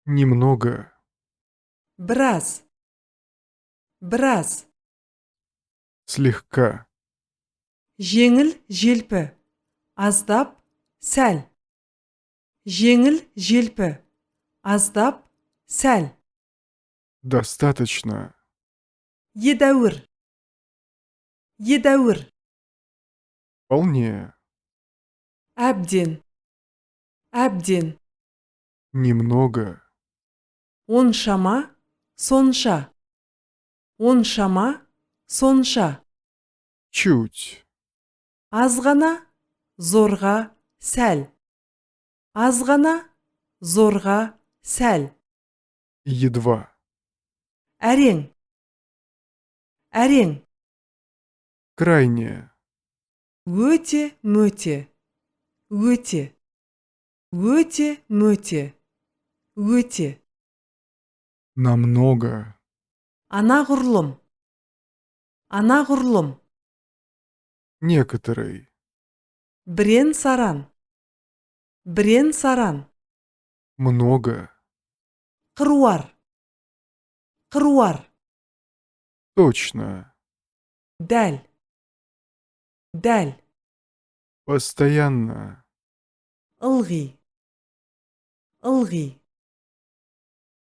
Немного. Біраз. Біраз. Слегка. Жеңіл, желпі. Аздап, сәл. Жеңіл, желпі. Аздап, сәл. Достаточно. Едәуір. Едәуір. Вполне. Әбден. Әбден. Немного. Оншама, сонша. Оншама, сонша. Чуть. Азғана, зорға, сәл. Азғана, зорға, сәл. Едва. Әрең. Әрең. Крайне. Өте, мөте. Өте. Өте, мөте. Өте. Намного. Анағұрлым. Анағұрлым. Некоторый. Бірен-саран. Бірен-саран. Много. Қыруар. Қыруар. Точно. Дәл. Дәл. Постоянно. Ылғи. Ылғи.